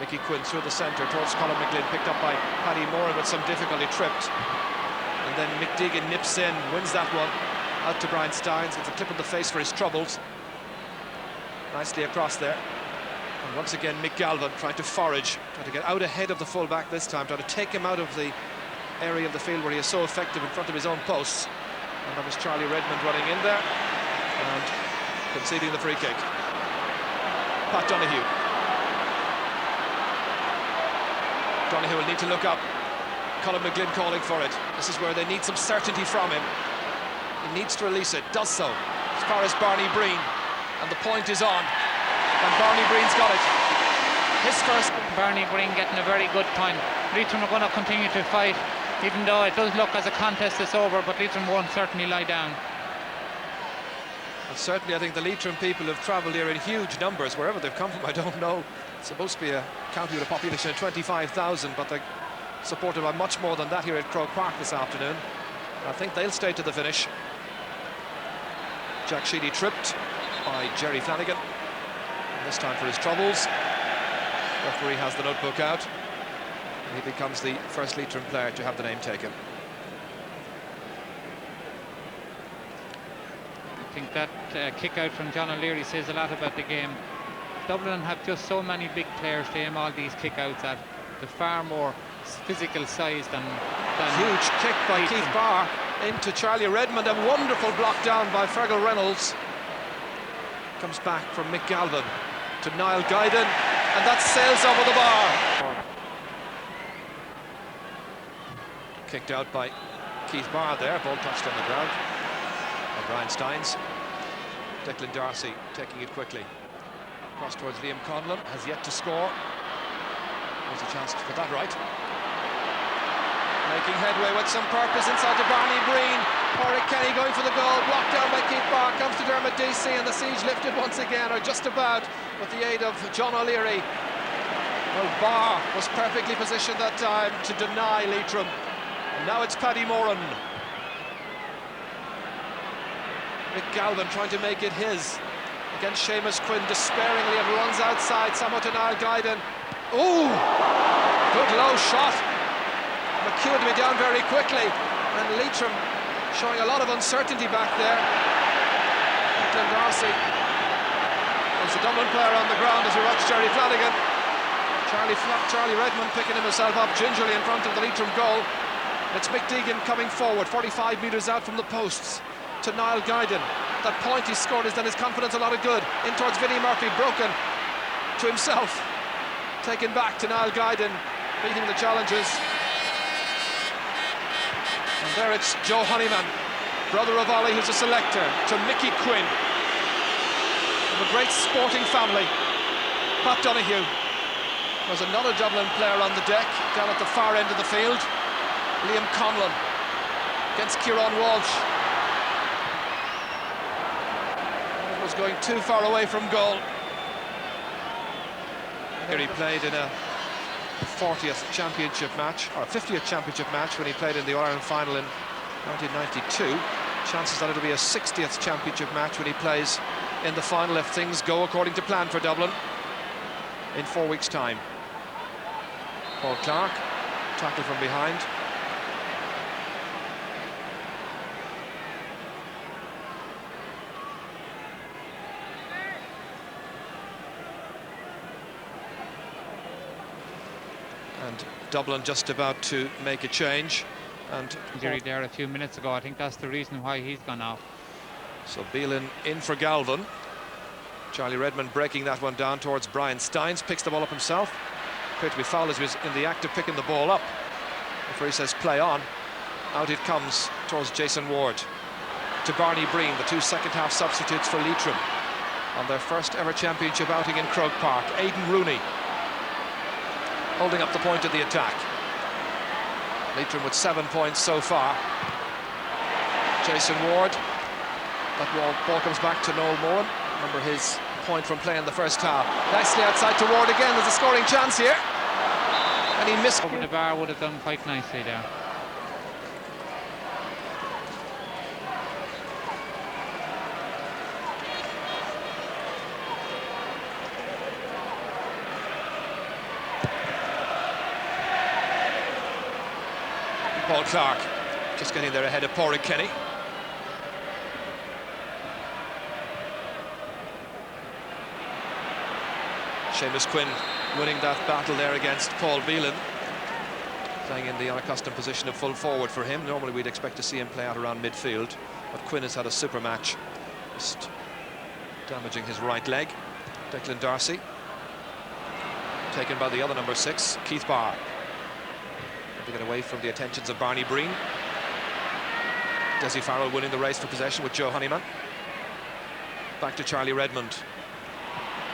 Mickey Quinn through the centre towards Colin McGlynn, picked up by Paddy Moran with some difficulty, tripped. And then McDeegan nips in, wins that one. Out to Brian Steins, gets a clip in the face for his troubles. Nicely across there. And once again, Mick Galvin trying to forage, trying to get out ahead of the full-back this time, trying to take him out of the area of the field where he is so effective in front of his own posts. And that was Charlie Redmond running in there and conceding the free kick. Pat Donoghue. Donoghue will need to look up. Colin McGlynn calling for it. This is where they need some certainty from him. He needs to release it, does so, as far as Barney Breen. And the point is on. And Barney Breen's got it. His first. Barney Breen getting a very good point. Leitrim are going to continue to fight, even though it does look as a contest is over, but Leitrim won't certainly lie down. And certainly I think the Leitrim people have travelled here in huge numbers, wherever they've come from, I don't know. It's supposed to be a county with a population of 25,000, but they're supported by much more than that here at Croke Park this afternoon. I think they'll stay to the finish. Jack Sheedy tripped by Jerry Flanagan. This time for his troubles. Referee has the notebook out, and he becomes the first Leitrim player to have the name taken. I think that kick out from John O'Leary says a lot about the game. Dublin have just so many big players to aim all these kick outs at. They're far more physical size than huge kick by Keith Barr into Charlie Redmond, a wonderful block down by Fergal Reynolds. Comes back from Mick Galvin to Niall Guyden, and that sails over the bar. Kicked out by Keith Barr there, ball touched on the ground by Brian Steins. Declan Darcy taking it quickly. Cross towards Liam Conlon, has yet to score. There's a chance to put that right. Making headway with some purpose inside to Barney Breen. Pádraig Kenny going for the goal, blocked down by Keith Barr, comes to Dermot Deasy, and the siege lifted once again, or just about, with the aid of John O'Leary. Well, Barr was perfectly positioned that time to deny Leitrim. And now it's Paddy Moran. Rick Galvin trying to make it his against Seamus Quinn despairingly, and runs outside somewhat to Niall Guyden. Ooh! Good low shot. McHugh to be down very quickly, and Leitrim showing a lot of uncertainty back there. Declan Darcy. There's a Dublin player on the ground as we watch Jerry Flanagan. Charlie Redmond picking himself up gingerly in front of the Leitrim goal. It's Mick Deegan coming forward, 45 metres out from the posts, to Niall Guyden. That point he scored has done his confidence a lot of good. In towards Vinnie Murphy, broken to himself. Taken back to Niall Guyden, beating the challenges. And there it's Joe Honeyman, brother of Ollie, who's a selector, to Mickey Quinn. From a great sporting family. Pat Donoghue. There's another Dublin player on the deck, down at the far end of the field. Liam Conlon against Kieran Walsh. It was going too far away from goal. Here he played in a 40th championship match, or 50th championship match, when he played in the All-Ireland final in 1992. Chances that it'll be a 60th championship match when he plays in the final, if things go according to plan for Dublin in 4 weeks' time. Paul Clark, tackle from behind. And Dublin just about to make a change. And Injury there a few minutes ago. I think that's the reason why he's gone off. So Beelan in for Galvin. Charlie Redmond breaking that one down towards Brian Steins, picks the ball up himself. Appeared to be fouled as he was in the act of picking the ball up. Referee says play on. Out it comes towards Jason Ward. To Barney Breen, the two second-half substitutes for Leitrim on their first ever championship outing in Croke Park. Aidan Rooney holding up the point of the attack. Leitrim with 7 points so far. Jason Ward. That ball comes back to Noel Moran. Remember his point from play in the first half. Nicely outside to Ward again. There's a scoring chance here. And he missed. Over the bar would have done quite nicely there. Paul Clark just getting there ahead of Pádraig Kenny. Seamus Quinn winning that battle there against Paul Beelan, playing in the unaccustomed position of full forward for him. Normally we'd expect to see him play out around midfield, but Quinn has had a super match, just damaging his right leg. Declan Darcy taken by the other number 6, Keith Barr. To get away from the attentions of Barney Breen. Desi Farrell winning the race for possession with Joe Honeyman. Back to Charlie Redmond.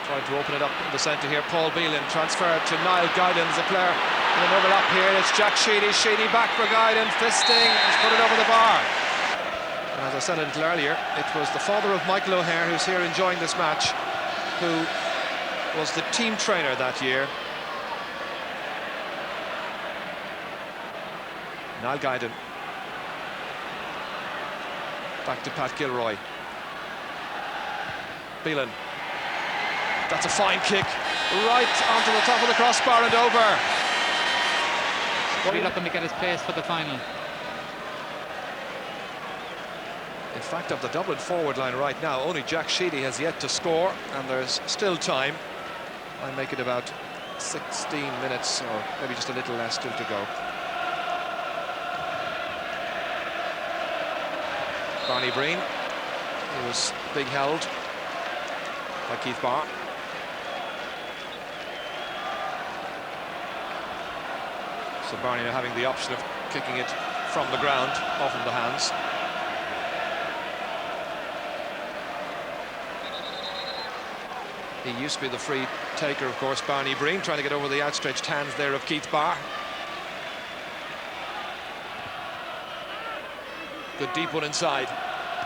Trying to open it up in the centre here. Paul Beelan transferred to Niall Guyden. There's a player in an overlap here. It's Jack Sheedy. Sheedy back for Guyden. Fisting. He's put it over the bar. And as I said a little earlier, it was the father of Michael O'Hare, who's here enjoying this match, who was the team trainer that year. Niall Guyden. Back to Pat Gilroy. Beelan. That's a fine kick. Right onto the top of the crossbar and over. Are we looking to get his place for the final? In fact, of the Dublin forward line right now, only Jack Sheedy has yet to score, and there's still time. I make it about 16 minutes, or maybe just a little less still to go. Barney Breen, he was big held by Keith Barr. So Barney now having the option of kicking it from the ground, off of the hands. He used to be the free taker, of course, Barney Breen, trying to get over the outstretched hands there of Keith Barr. Good deep one inside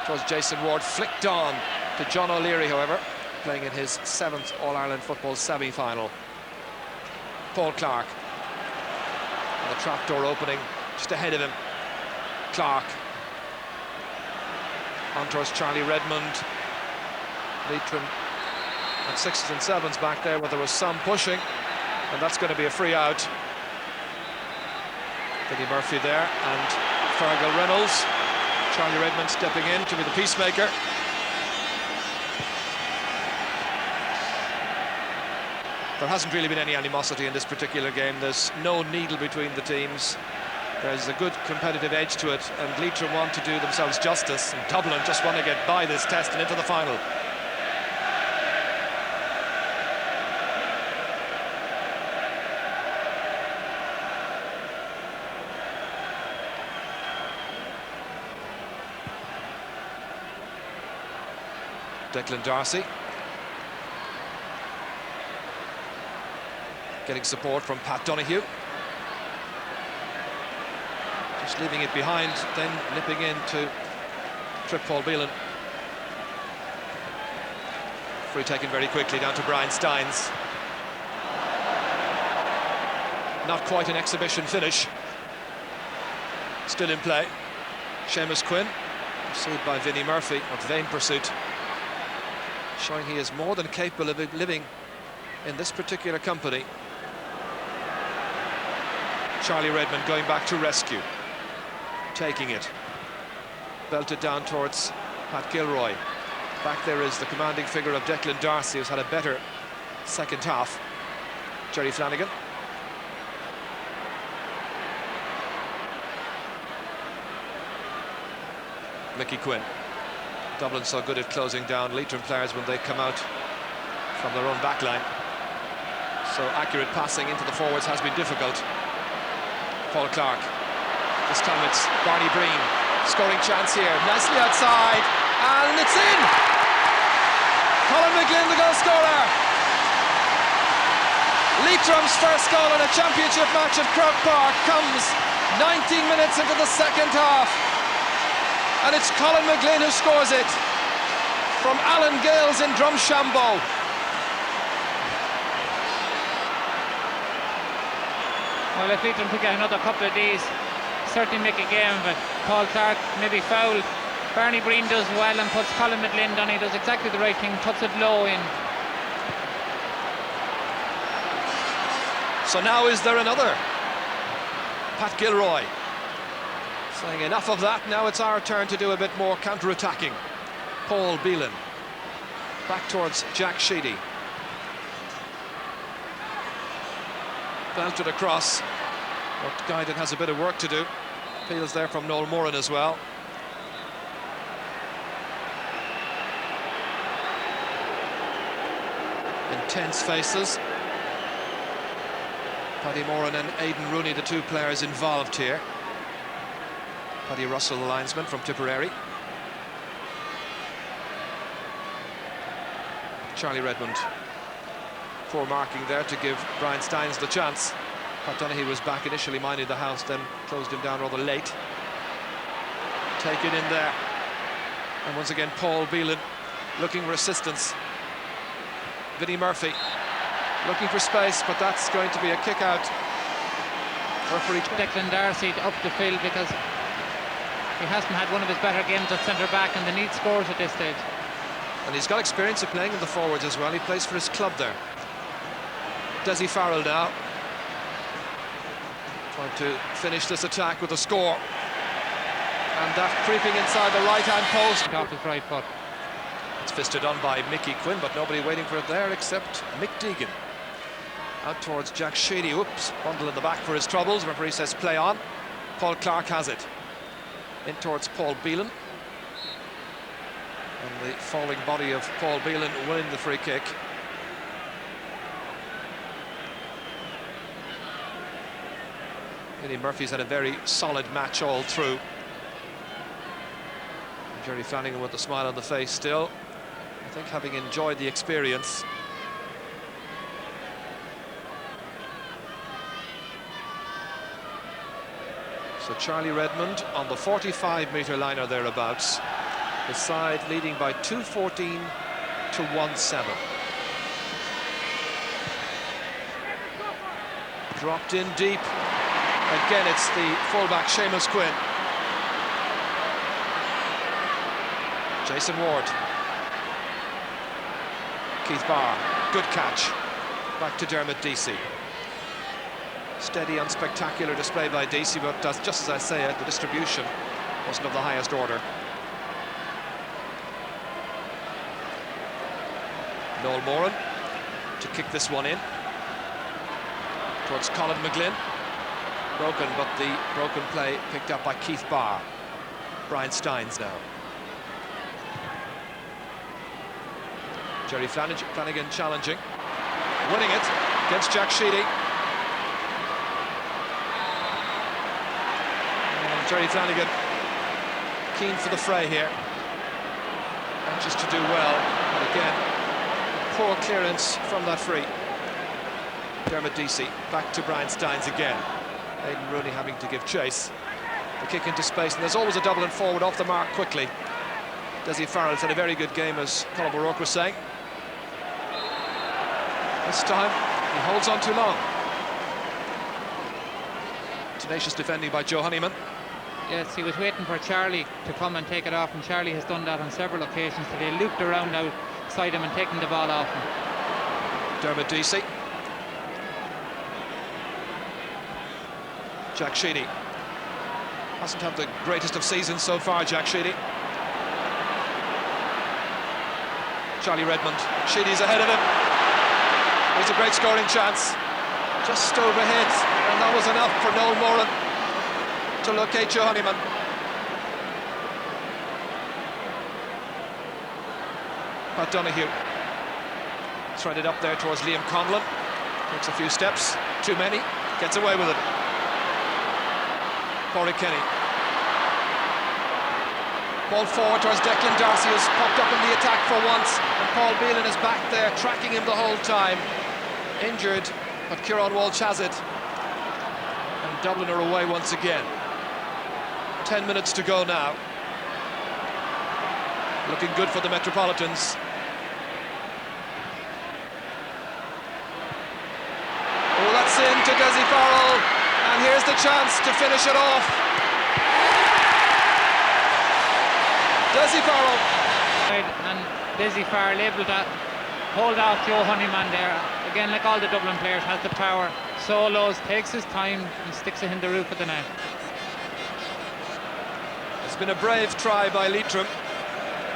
towards Jason Ward, flicked on to John O'Leary, however, playing in his 7th All-Ireland football semi-final. Paul Clark. And the trapdoor opening just ahead of him. Clark. On towards Charlie Redmond. Leitrim at 6s and 7s back there, where there was some pushing, and that's going to be a free out. Vinnie Murphy there, and Fergal Reynolds. Charlie Redmond stepping in to be the peacemaker. There hasn't really been any animosity in this particular game. There's no needle between the teams. There's a good competitive edge to it, and Leitrim want to do themselves justice, and Dublin just want to get by this test and into the final. Declan Darcy getting support from Pat Donoghue. Just leaving it behind, then nipping in to trip Paul Beelan. Free taken very quickly down to Brian Steins. Not quite an exhibition finish. Still in play. Seamus Quinn, pursued by Vinnie Murphy, a vain pursuit. Showing he is more than capable of living in this particular company. Charlie Redmond going back to rescue. Taking it. Belted down towards Pat Gilroy. Back there is the commanding figure of Declan Darcy, who's had a better second half. Jerry Flanagan. Mickey Quinn. Dublin so good at closing down Leitrim players when they come out from their own backline. So accurate passing into the forwards has been difficult. Paul Clark. This time it's Barney Breen. Scoring chance here. Nicely outside. And it's in! Colin McGlynn, the goal scorer. Leitrim's first goal in a championship match at Croke Park comes 19 minutes into the second half. And it's Colin McGlynn who scores it from Alan Gales in Drumshambo. Well, if Leitrim could get another couple of these, certainly make a game, but Paul Clark maybe fouled. Barney Breen does well and puts Colin McGlynn down. He does exactly the right thing, puts it low in. So now is there another? Pat Gilroy saying enough of that, now it's our turn to do a bit more counter-attacking. Paul Beelan back towards Jack Sheedy. Belted across, but Guidon has a bit of work to do. Peels there from Noel Moran as well. Intense faces. Paddy Moran and Aidan Rooney, the two players involved here. Paddy Russell, the linesman from Tipperary. Charlie Redmond. Poor marking there to give Brian Steins the chance. Pat Donoghue was back initially minding the house, then closed him down rather late. Taken in there. And once again, Paul Beelan looking for assistance. Vinnie Murphy looking for space, but that's going to be a kick out. Referee Declan Darcy up the field because he hasn't had one of his better games at centre-back, and they need scores at this stage. And he's got experience of playing in the forwards as well. He plays for his club there. Desi Farrell now trying to finish this attack with a score. And that creeping inside the right-hand post. Off his right foot. It's fisted on by Mickey Quinn, but nobody waiting for it there except Mick Deegan. Out towards Jack Sheedy. Oops, bundle in the back for his troubles. Referee says play on. Paul Clark has it. In towards Paul Beelan. And the falling body of Paul Beelan winning the free kick. Eddie Murphy's had a very solid match all through. And Jerry Flanagan with a smile on the face still. I think having enjoyed the experience. So Charlie Redmond on the 45-metre line or thereabouts. The side leading by 2:14 to 1:7. Dropped in deep. Again, it's the fullback, Seamus Quinn. Jason Ward. Keith Barr, good catch. Back to Dermot Deasy. Steady, unspectacular display by Deasy, but just as I say it, the distribution wasn't of the highest order. Noel Moran to kick this one in towards Colin McGlynn. Broken, but the broken play picked up by Keith Barr. Brian Steins now. Jerry Flanagan challenging, winning it against Jack Sheedy. And Jerry Flanagan keen for the fray here, anxious to do well. And again, poor clearance from that free. Dermot Deasy back to Brian Steins again. Aidan Rooney having to give chase. The kick into space, and there's always a Dublin forward off the mark quickly. Dessie Farrell's had a very good game, as Colin O'Rourke was saying. This time, he holds on too long. Tenacious defending by Joe Honeyman. Yes, he was waiting for Charlie to come and take it off, and Charlie has done that on several occasions today. Looped around outside him and taken the ball off him. Dermot Deasy. Jack Sheedy. Hasn't had the greatest of seasons so far, Jack Sheedy. Charlie Redmond. Sheedy's ahead of him. There's a great scoring chance. Just overhit, and that was enough for Noel Moran to locate Joe Honeyman. Pat Donoghue. Threaded up there towards Liam Conlon. Takes a few steps, too many, gets away with it. Corey Kenny. Ball forward towards Declan Darcy, who's popped up in the attack for once, and Paul Beelan is back there, tracking him the whole time. Injured, but Kieran Walsh has it. And Dublin are away once again. 10 minutes to go now. Looking good for the Metropolitans. Oh, that's in to Dessie Farrell, and here's the chance to finish it off. Dessie Farrell. And Dessie Farrell able to hold off Joe Honeyman there. Again, like all the Dublin players, has the power, solos, takes his time and sticks it in the roof of the net. It's been a brave try by Leitrim.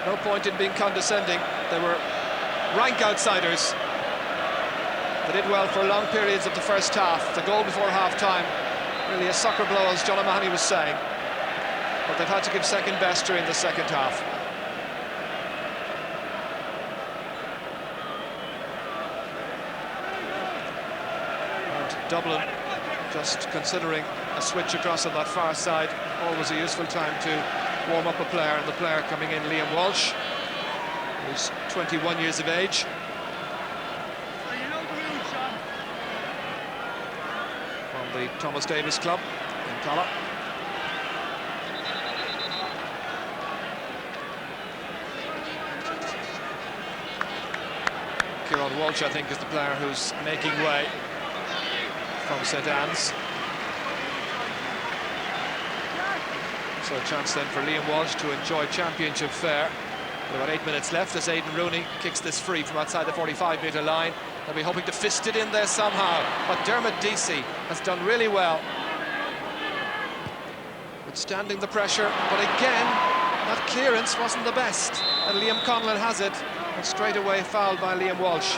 No point in being condescending. They were rank outsiders. They did well for long periods of the first half. The goal before half-time, really a soccer blow, as John O'Mahony was saying. But they've had to give second best during the second half. And Dublin just considering a switch across on that far side. Always a useful time to warm up a player, and the player coming in, Liam Walsh, who's 21 years of age. From the Thomas Davis Club in Cala. Kieran Walsh, I think, is the player who's making way from St Anne's. So a chance then for Liam Walsh to enjoy championship fare. With about 8 minutes left as Aidan Rooney kicks this free from outside the 45-metre line. They'll be hoping to fist it in there somehow. But Dermot Deasy has done really well, withstanding the pressure. But again, that clearance wasn't the best. And Liam Conlon has it, and straight away fouled by Liam Walsh.